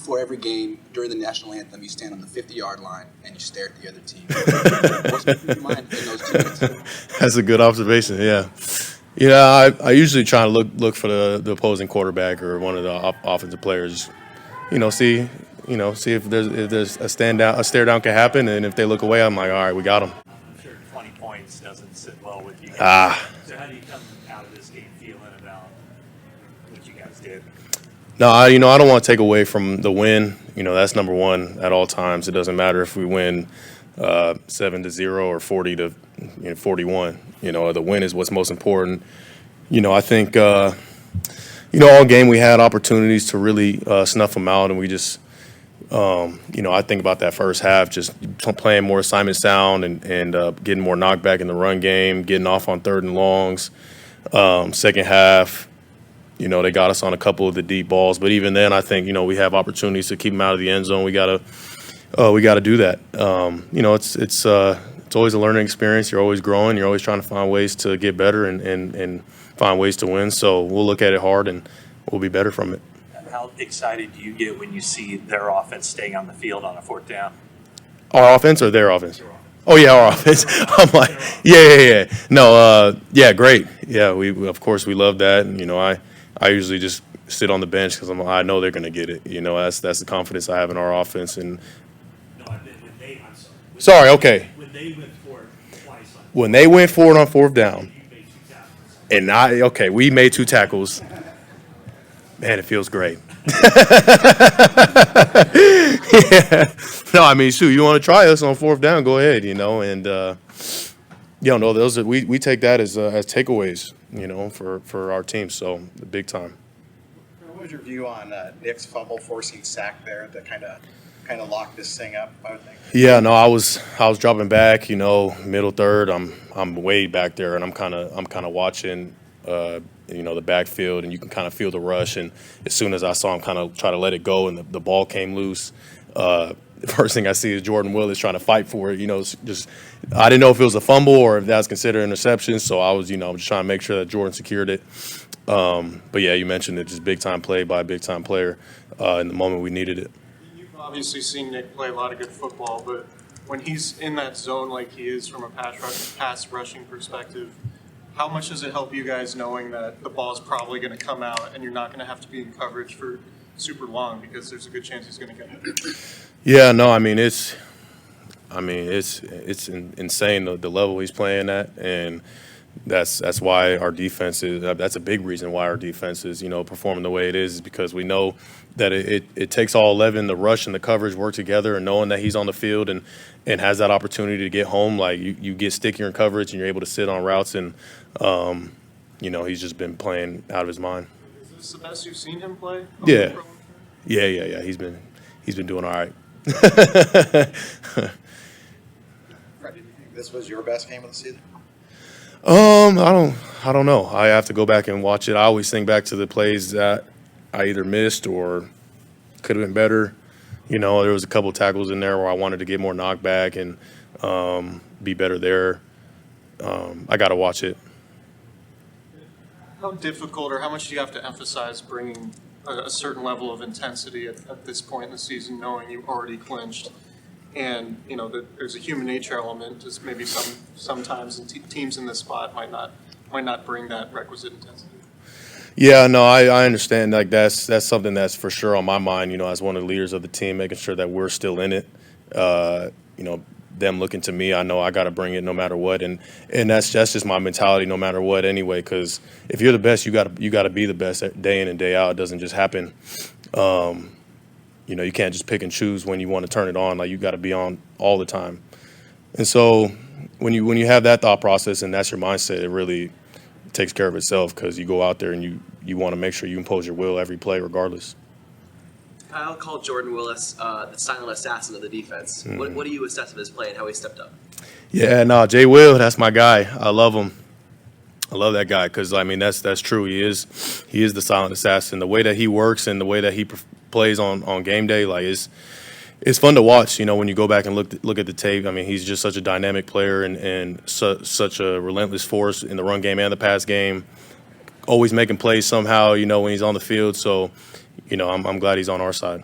before every game during the National Anthem, you stand on the 50-yard line and you stare at the other team. What's been in your mind in those 2 minutes? That's a good observation. Yeah. I usually try to look for the opposing quarterback or one of the offensive players. See if there's a stare down can happen, and if they look away, I'm like, all right, we got them. I'm sure 20 points doesn't sit well with you guys. So how do you come out of this game feeling about what you guys did? No, I don't want to take away from the win. That's number one at all times. It doesn't matter if we win 7-0 or 40-41. The win is what's most important. I think all game we had opportunities to really snuff them out, and we just I think about that first half, just playing more assignment sound and getting more knockback in the run game, getting off on 3rd and longs. Second half, they got us on a couple of the deep balls, but even then, I think we have opportunities to keep them out of the end zone. We gotta do that. It's always a learning experience. You're always growing. You're always trying to find ways to get better and find ways to win. So we'll look at it hard and we'll be better from it. How excited do you get when you see their offense staying on the field on a 4th down? Our offense or their offense? Oh yeah, our offense. I'm like, yeah. No, great. Yeah, we of course we love that, and I usually just sit on the bench because I know they're going to get it. That's the confidence I have in our offense. And sorry, okay. When they went for it twice. When they went for it on 4th down, and we made 2 tackles. Man, it feels great. Yeah. No, I mean, shoot, you want to try us on 4th down, go ahead, and those are, we take that as takeaways, for our team. So big time. What was your view on Nick's fumble forcing sack there that kind of locked this thing up, I would think? Yeah, no, I was dropping back, middle third. I'm way back there, and I'm kind of watching the backfield, and you can kind of feel the rush. And as soon as I saw him kind of try to let it go and the ball came loose, the first thing I see is Jordan Willis trying to fight for it. Just I didn't know if it was a fumble or if that's considered interception. So I was, I'm just trying to make sure that Jordan secured it. But yeah, you mentioned it, just big time play by a big time player in the moment we needed it. You've obviously seen Nick play a lot of good football, but when he's in that zone like he is from a pass rushing perspective, how much does it help you guys knowing that the ball is probably going to come out and you're not going to have to be in coverage for super long because there's a good chance he's going to get it? Yeah, no, I mean it's insane the level he's playing at, and that's why our defense is. That's a big reason why our defense is performing the way it is because we know that it takes all 11, the rush and the coverage work together, and knowing that he's on the field and has that opportunity to get home, like you get stickier in coverage and you're able to sit on routes, and he's just been playing out of his mind. Is this the best you've seen him play? Yeah. He's been doing all right. Fred, did you think this was your best game of the season? I don't know. I have to go back and watch it. I always think back to the plays that I either missed or could have been better. There was a couple of tackles in there where I wanted to get more knockback and be better there. I got to watch it. How difficult or how much do you have to emphasize bringing a certain level of intensity at this point in the season, knowing you already clinched? And, that there's a human nature element, just maybe sometimes teams in this spot might not bring that requisite intensity. Yeah, no, I understand. Like that's something that's for sure on my mind. As one of the leaders of the team, making sure that we're still in it. Them looking to me, I know I got to bring it no matter what, and that's just my mentality no matter what anyway. Because if you're the best, you got to be the best day in and day out. It doesn't just happen. You can't just pick and choose when you want to turn it on. Like you got to be on all the time. And so when you have that thought process and that's your mindset, it really takes care of itself because you go out there and you want to make sure you impose your will every play regardless. Kyle called Jordan Willis the silent assassin of the defense. Mm-hmm. What do you assess of his play and how he stepped up? Yeah, no, Jay Will, that's my guy. I love him. I love that guy because that's true. He is the silent assassin. The way that he works and the way that he plays on game day, like it's fun to watch. When you go back and look at the tape. He's just such a dynamic player and such a relentless force in the run game and the pass game. Always making plays somehow. When he's on the field. So, I'm glad he's on our side.